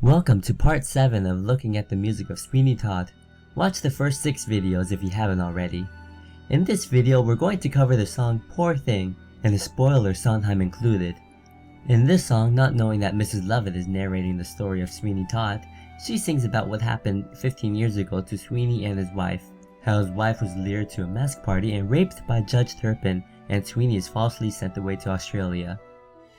Welcome to part 7 of looking at the music of Sweeney Todd. Watch the first 6 videos if you haven't already. In this video, we're going to cover the song Poor Thing, and a spoiler Sondheim included. In this song, not knowing that Mrs. Lovett is narrating the story of Sweeney Todd, she sings about what happened 15 years ago to Sweeney and his wife, how his wife was lured to a mask party and raped by Judge Turpin, and Sweeney is falsely sent away to Australia.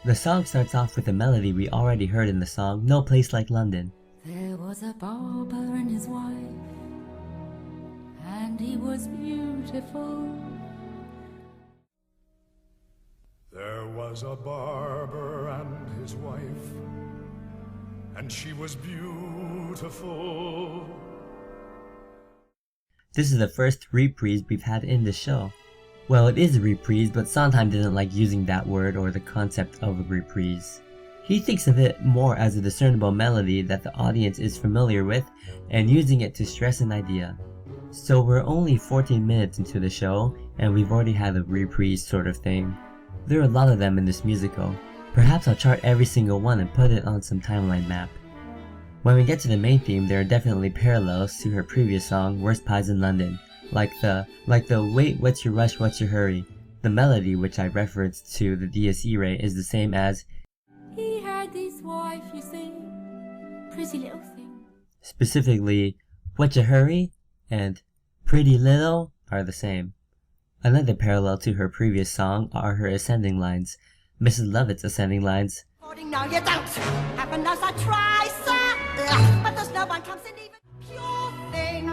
The song starts off with a melody we already heard in the song No Place Like London. There was a barber and his wife, and he was beautiful. There was a barber and his wife, and she was beautiful. This is the first reprise we've had in the show. Well, it is a reprise, but Sondheim didn't like using that word or the concept of a reprise. He thinks of it more as a discernible melody that the audience is familiar with and using it to stress an idea. So we're only 14 minutes into the show and we've already had a reprise sort of thing. There are a lot of them in this musical. Perhaps I'll chart every single one and put it on some timeline map. When we get to the main theme, there are definitely parallels to her previous song, Worst Pies in London. Like the wait, what's your rush, what's your hurry. The melody, which I referenced to the Dies Irae, is the same as He had this wife, you see, pretty little thing. Specifically, what's your hurry and pretty little are the same. Another parallel to her previous song are her ascending lines. Mrs. Lovett's ascending lines. No, you don't. Happen as I try, sir. But there's no one comes in even pure thing.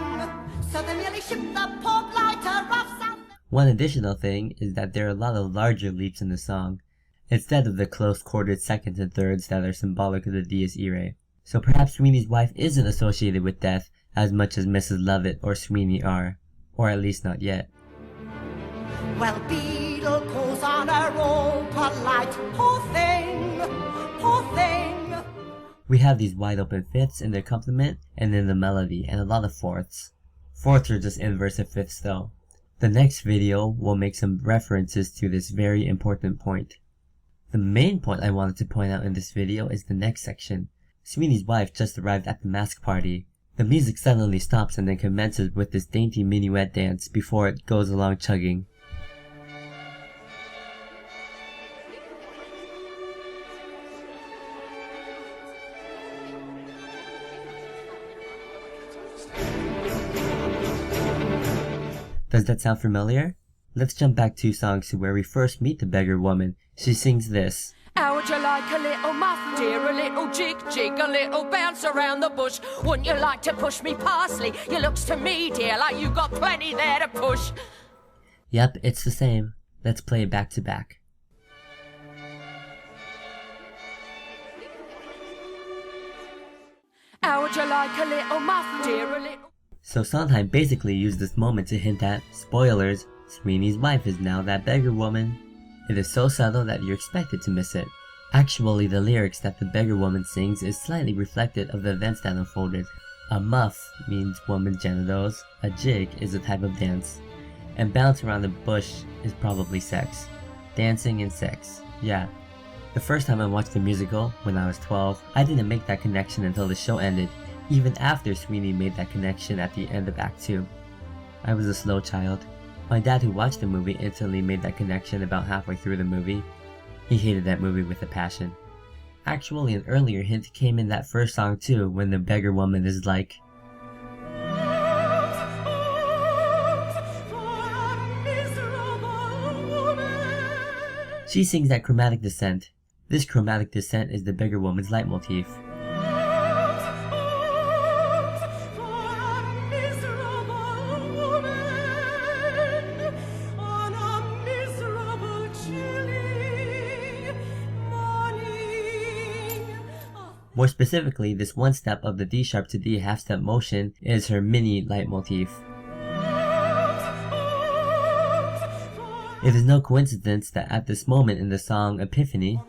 So they merely ship the port lighter off south. One additional thing is that there are a lot of larger leaps in the song, instead of the close-quartered seconds and thirds that are symbolic of the Dies Irae. So perhaps Sweeney's wife isn't associated with death as much as Mrs. Lovett or Sweeney are, or at least not yet. Well, Beadle calls on her all polite. Poor thing, poor thing. We have these wide open fifths in the accompaniment and in the melody, and a lot of fourths. Fourths are just inversive fifths though. The next video will make some references to this very important point. The main point I wanted to point out in this video is the next section. Sweeney's wife just arrived at the mask party. The music suddenly stops and then commences with this dainty minuet dance before it goes along chugging. Does that sound familiar? Let's jump back 2 songs to where we first meet the beggar woman. She sings this. How would you like a little muff, dear? A little jig, a little bounce around the bush. Wouldn't you like to push me parsley? You looks to me, dear, like you got plenty there to push. Yep, it's the same. Let's play it back to back. How would you like a little muff, dear? A little... So Sondheim basically used this moment to hint at, spoilers, Sweeney's wife is now that beggar woman. It is so subtle that you're expected to miss it. Actually, the lyrics that the beggar woman sings is slightly reflected of the events that unfolded. A muff means woman's genitals, a jig is a type of dance, and bounce around the bush is probably sex. Dancing and sex, yeah. The first time I watched the musical, when I was 12, I didn't make that connection until the show ended, even after Sweeney made that connection at the end of Act 2. I was a slow child. My dad, who watched the movie, instantly made that connection about halfway through the movie. He hated that movie with a passion. Actually, an earlier hint came in that first song too, when the beggar woman is like, she sings that chromatic descent. This chromatic descent is the beggar woman's leitmotif. More specifically, this one step of the D sharp to D half step motion is her mini leitmotif. It is no coincidence that at this moment in the song Epiphany,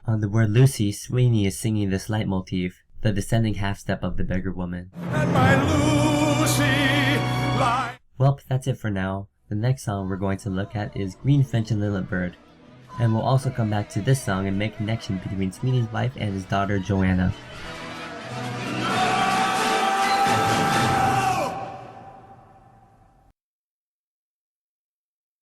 on the word Lucy, Sweeney is singing this leitmotif, the descending half step of the beggar woman. Well, that's it for now. The next song we're going to look at is Greenfinch and Lilibird, and we'll also come back to this song and make connection between Sweeney's wife and his daughter Joanna.